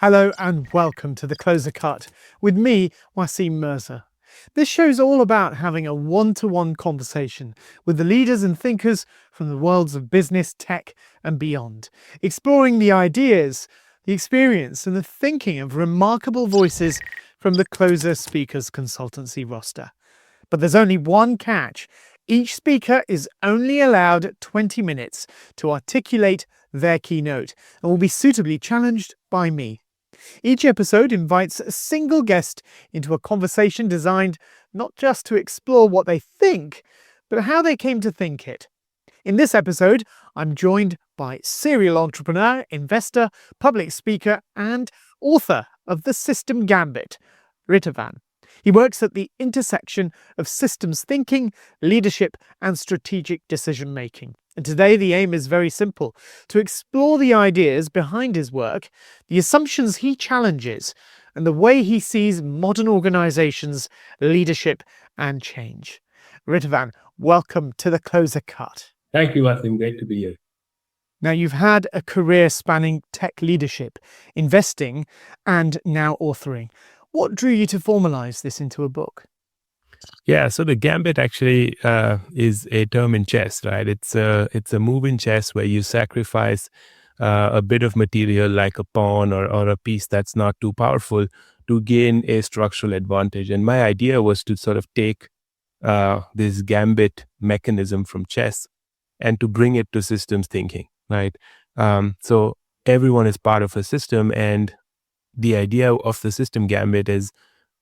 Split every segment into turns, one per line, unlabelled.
Hello and welcome to The Closer Cut with me, Wasim Mirza. This show's all about having a one-to-one conversation with the leaders and thinkers from the worlds of business, tech and beyond, exploring the ideas, the experience and the thinking of remarkable voices from the Closer Speakers Consultancy roster. But there's only one catch. Each speaker is only allowed 20 minutes to articulate their keynote and will be suitably challenged by me. Each episode invites a single guest into a conversation designed not just to explore what they think, but how they came to think it. In this episode, I'm joined by serial entrepreneur, investor, public speaker, and author of The System Gambit, Ritavan. He works at the intersection of systems thinking, leadership, and strategic decision-making. And today the aim is very simple: to explore the ideas behind his work, the assumptions he challenges, and the way he sees modern organizations, leadership, and change. Ritavan, welcome to The Closer Cut.
Thank you, Wasim. Great to be here.
Now, you've had a career spanning tech leadership, investing, and now authoring. What drew you to formalize this into a book?
Yeah, so the gambit actually is a term in chess, right? It's a move in chess where you sacrifice a bit of material like a pawn or a piece that's not too powerful to gain a structural advantage. And my idea was to sort of take this gambit mechanism from chess and to bring it to systems thinking, right? So everyone is part of a system, and the idea of the system gambit is,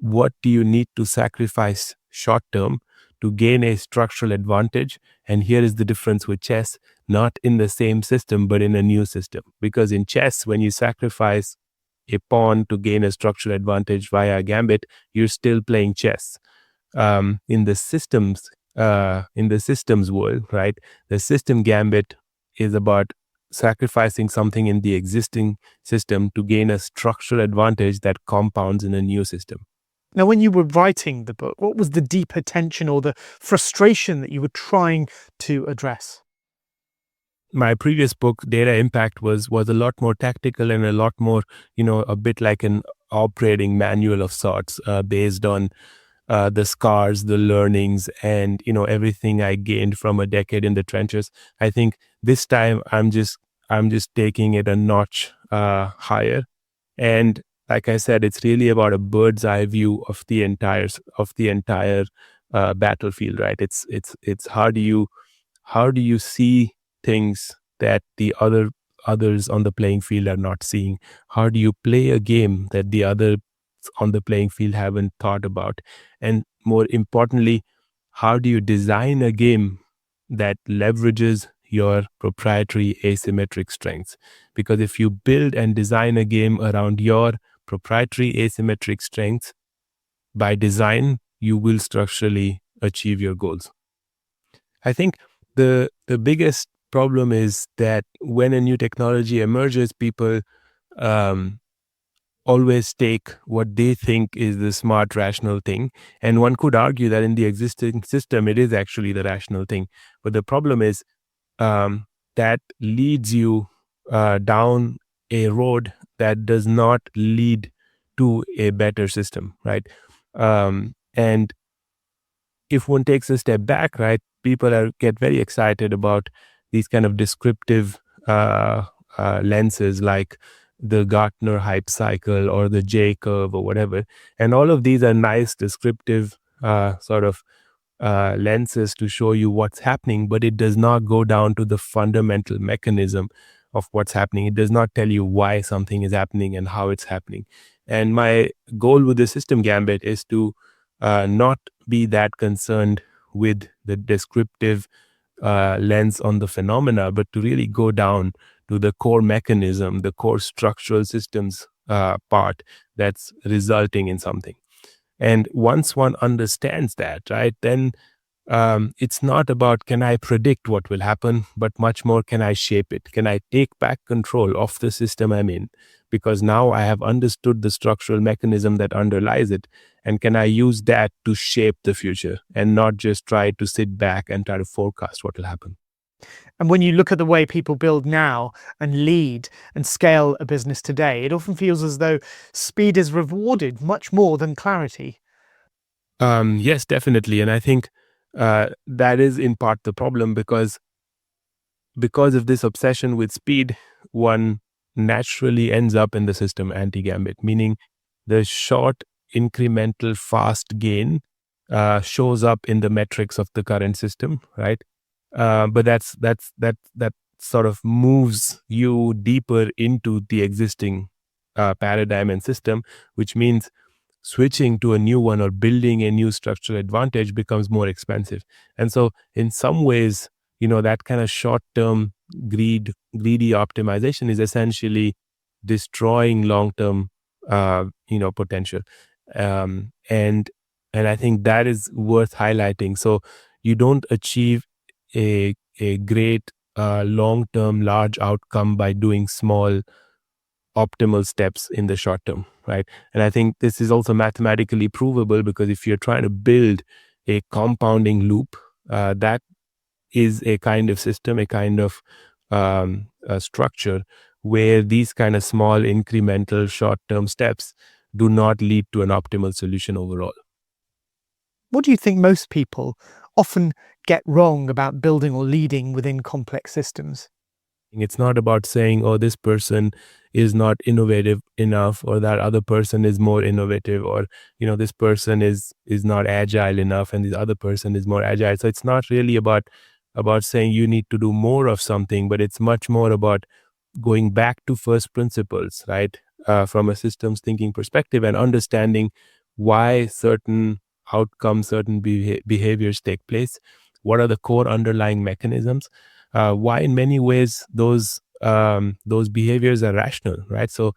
what do you need to sacrifice short term to gain a structural advantage? And here is the difference with chess, not in the same system, but in a new system. Because in chess, when you sacrifice a pawn to gain a structural advantage via a gambit, you're still playing chess. In the systems world, right? The system gambit is about sacrificing something in the existing system to gain a structural advantage that compounds in a new system.
Now, when you were writing the book, what was the deeper tension or the frustration that you were trying to address?
My previous book, Data Impact, was a lot more tactical and a lot more, a bit like an operating manual of sorts, based on the scars, the learnings, and everything I gained from a decade in the trenches. I think this time I'm just taking it a notch higher, and like I said, it's really about a bird's eye view of the entire battlefield, right? It's how do you see things that the others on the playing field are not seeing? How do you play a game that the others on the playing field haven't thought about? And more importantly, how do you design a game that leverages your proprietary asymmetric strengths? Because if you build and design a game around your proprietary asymmetric strengths, by design, you will structurally achieve your goals. I think the biggest problem is that when a new technology emerges, people always take what they think is the smart, rational thing. And one could argue that in the existing system, it is actually the rational thing. But the problem is that leads you down a road that does not lead to a better system, right? And if one takes a step back, right, people get very excited about these kind of descriptive lenses like the Gartner hype cycle or the J curve or whatever. And all of these are nice descriptive lenses to show you what's happening, but it does not go down to the fundamental mechanism of what's happening. It does not tell you why something is happening and how it's happening. And my goal with the system gambit is to not be that concerned with the descriptive lens on the phenomena, but to really go down to the core mechanism, the core structural systems part that's resulting in something. And once one understands that, right, then it's not about can I predict what will happen, but much more can I shape it? Can I take back control of the system I'm in? Because now I have understood the structural mechanism that underlies it. And can I use that to shape the future and not just try to sit back and try to forecast what will happen?
And when you look at the way people build now and lead and scale a business today, it often feels as though speed is rewarded much more than clarity.
Yes, definitely, and I think that is in part the problem because of this obsession with speed, one naturally ends up in the system anti gambit, meaning the short, incremental, fast gain shows up in the metrics of the current system, right? But that sort of moves you deeper into the existing paradigm and system, which means switching to a new one or building a new structural advantage becomes more expensive. And so in some ways, that kind of short term greedy optimization is essentially destroying long term potential. Um, and and I think that is worth highlighting. So you don't achieve a great long term large outcome by doing small optimal steps in the short term, right? And I think this is also mathematically provable, because if you're trying to build a compounding loop, that is a kind of system, a kind of a structure where these kind of small incremental short term steps do not lead to an optimal solution overall.
What do you think most people often get wrong about building or leading within complex systems?
It's not about saying, oh, this person is not innovative enough, or that other person is more innovative, or this person is not agile enough and this other person is more agile. So it's not really about saying you need to do more of something, but it's much more about going back to first principles, right? From a systems thinking perspective, and understanding why certain outcomes, certain behaviors take place. What are the core underlying mechanisms? Why, in many ways, those behaviors are rational, right? So,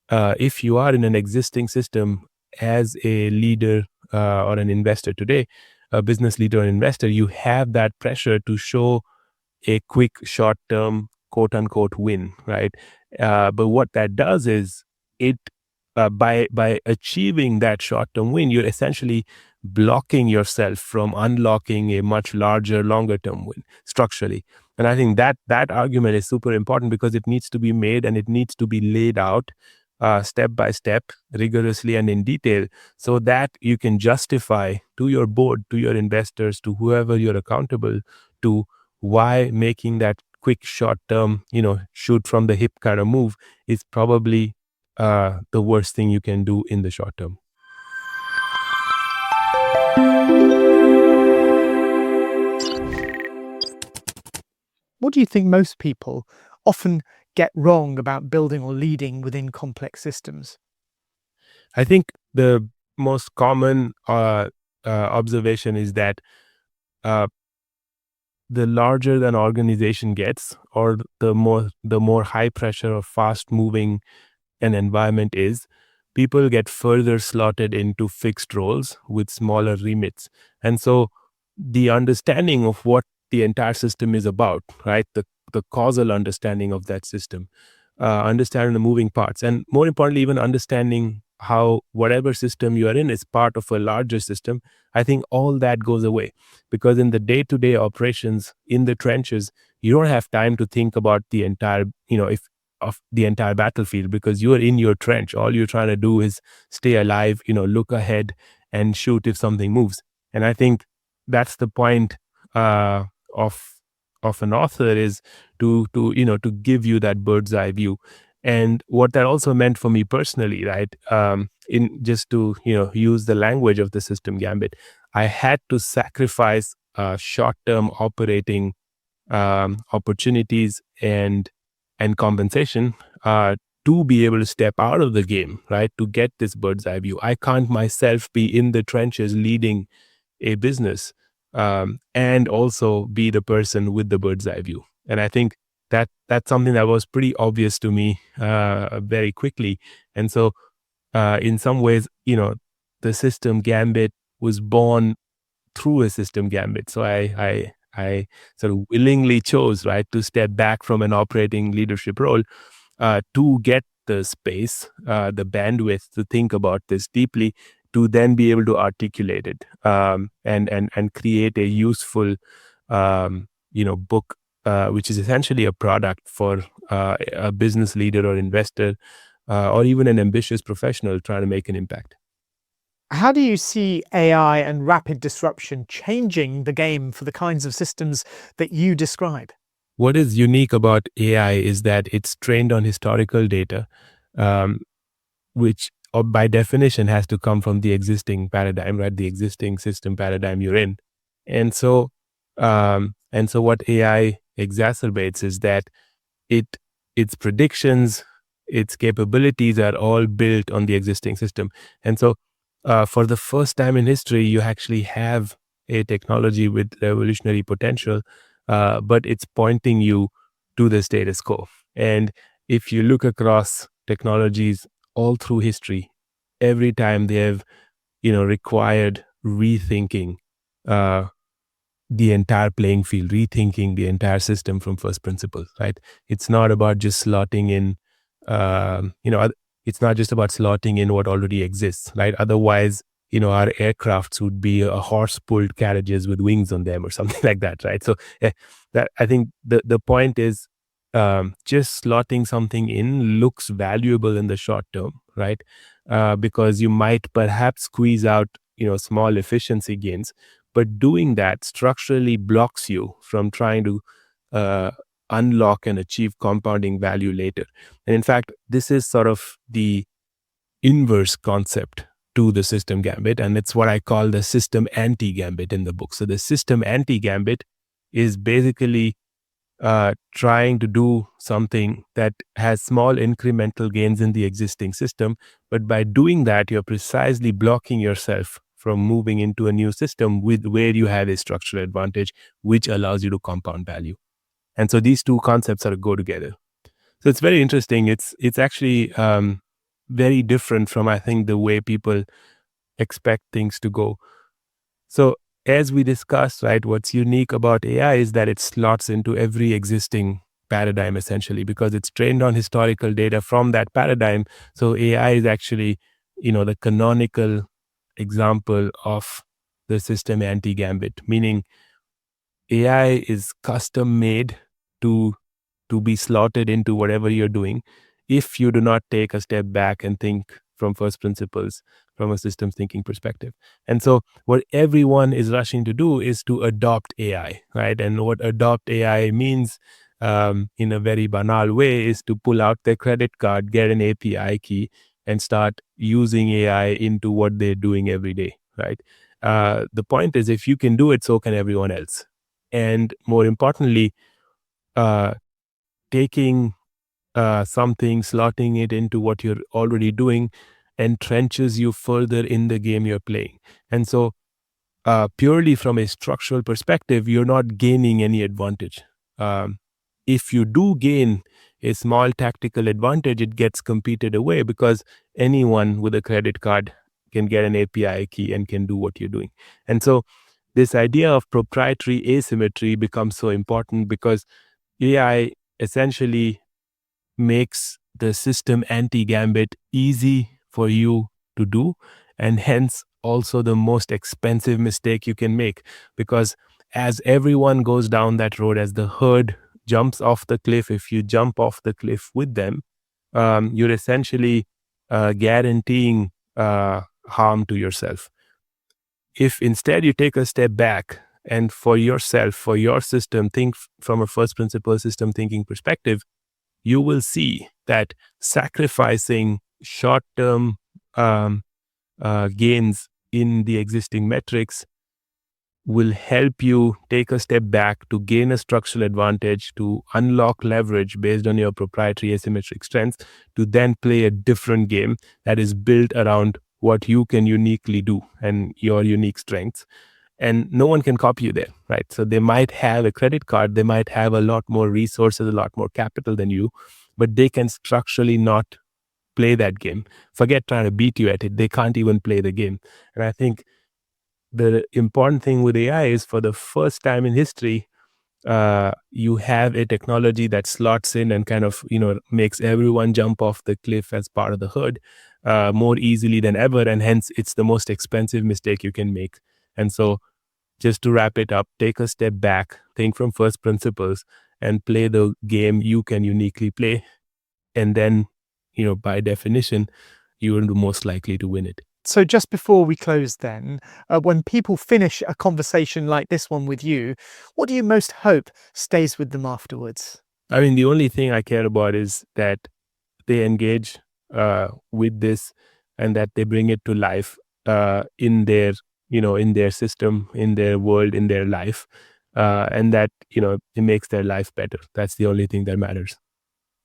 if you are in an existing system as a leader or an investor today, a business leader or investor, you have that pressure to show a quick short term quote unquote win, right? But what that does is it by achieving that short term win, you're essentially blocking yourself from unlocking a much larger longer term win structurally. And I think that argument is super important, because it needs to be made and it needs to be laid out step by step, rigorously and in detail, so that you can justify to your board, to your investors, to whoever you're accountable to, why making that quick short term, shoot from the hip kind of move is probably the worst thing you can do in the short term.
What do you think most people often get wrong about building or leading within complex systems?
I think the most common observation is that uh, the larger an organization gets, or the more high pressure or fast moving an environment is, people get further slotted into fixed roles with smaller remits. And so the understanding of what the entire system is about, right? The causal understanding of that system, understanding the moving parts, and more importantly, even understanding how whatever system you are in is part of a larger system. I think all that goes away, because in the day-to-day operations in the trenches, you don't have time to think about the entire, if of the entire battlefield, because you're in your trench. All you're trying to do is stay alive, look ahead and shoot if something moves. And I think that's the point uh, of an author, is to give you that bird's eye view. And what that also meant for me personally, right? In just to use the language of the system gambit, I had to sacrifice short-term operating opportunities and compensation to be able to step out of the game, right? To get this bird's eye view. I can't myself be in the trenches leading a business and also be the person with the bird's eye view. And I think that's something that was pretty obvious to me very quickly. And so, in some ways, the system gambit was born through a system gambit. So I sort of willingly chose, right, to step back from an operating leadership role to get the space, the bandwidth to think about this deeply, to then be able to articulate it and create a useful, book which is essentially a product for a business leader or investor, or even an ambitious professional trying to make an impact.
How do you see AI and rapid disruption changing the game for the kinds of systems that you describe?
What is unique about AI is that it's trained on historical data, um, which by definition has to come from the existing paradigm, right? The existing system paradigm you're in. And so, what AI exacerbates is that it its predictions, its capabilities are all built on the existing system. And so, for the first time in history, you actually have a technology with revolutionary potential, but it's pointing you to the status quo. And if you look across technologies all through history, every time they have, required rethinking uh, the entire playing field, rethinking the entire system from first principles, right? It's not about just slotting in, um, you know, oth- it's not just about slotting in what already exists, right? Otherwise, our aircrafts would be a horse-pulled carriages with wings on them or something like that, right? So that I think the point is, just slotting something in looks valuable in the short term, right? Because you might perhaps squeeze out, small efficiency gains, but doing that structurally blocks you from trying to uh, unlock and achieve compounding value later. And in fact, this is sort of the inverse concept to the system gambit, and it's what I call the system anti gambit in the book. So the system anti gambit is basically trying to do something that has small incremental gains in the existing system. But by doing that, you're precisely blocking yourself from moving into a new system with where you have a structural advantage, which allows you to compound value. And so these two concepts are go together. So it's very interesting. It's actually very different from, I think, the way people expect things to go. So as we discussed, right, what's unique about AI is that it slots into every existing paradigm essentially because it's trained on historical data from that paradigm. So AI is actually, the canonical example of the system anti-gambit, meaning AI is custom made to be slotted into whatever you're doing if you do not take a step back and think from first principles from a systems thinking perspective. And so what everyone is rushing to do is to adopt AI, right? And what adopt AI means, in a very banal way, is to pull out their credit card, get an API key, and start using AI into what they're doing every day, right? The point is, if you can do it, so can everyone else. And more importantly, uh, taking something, slotting it into what you're already doing, entrenches you further in the game you're playing. And so, purely from a structural perspective, you're not gaining any advantage. Um, if you do gain a small tactical advantage, it gets competed away because anyone with a credit card can get an API key and can do what you're doing. And so, this idea of proprietary asymmetry becomes so important because AI essentially makes the system anti-gambit easy for you to do, and hence also the most expensive mistake you can make, because as everyone goes down that road, as the herd jumps off the cliff, if you jump off the cliff with them, you're essentially guaranteeing harm to yourself. If instead you take a step back and for yourself, for your system, think from a first principle system thinking perspective, you will see that sacrificing short term gains in the existing metrics will help you take a step back to gain a structural advantage, to unlock leverage based on your proprietary asymmetric strengths, to then play a different game that is built around what you can uniquely do and your unique strengths. And no one can copy you there, right? So they might have a credit card, they might have a lot more resources, a lot more capital than you, but they can structurally not play that game. Forget trying to beat you at it. They can't even play the game. And I think the important thing with AI is, for the first time in history, you have a technology that slots in and kind of, makes everyone jump off the cliff as part of the herd more easily than ever. And hence, it's the most expensive mistake you can make. And so, just to wrap it up, take a step back, think from first principles, and play the game you can uniquely play. And then, by definition, you are most likely to win it.
So just before we close then, when people finish a conversation like this one with you, what do you most hope stays with them afterwards?
I mean, the only thing I care about is that they engage with this and that they bring it to life in their, in their system, in their world, in their life, and that, it makes their life better. That's the only thing that matters.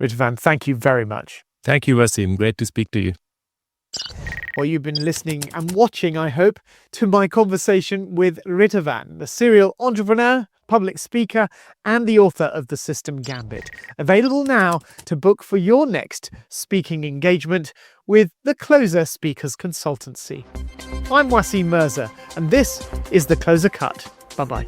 Ritavan, thank you very much.
Thank you, Wasim. Great to speak to you.
Well, you've been listening and watching, I hope, to my conversation with Ritavan, the serial entrepreneur, public speaker, and the author of The System Gambit. Available now to book for your next speaking engagement with the Closer Speakers Consultancy. I'm Wasim Mirza, and this is The Closer Cut. Bye-bye.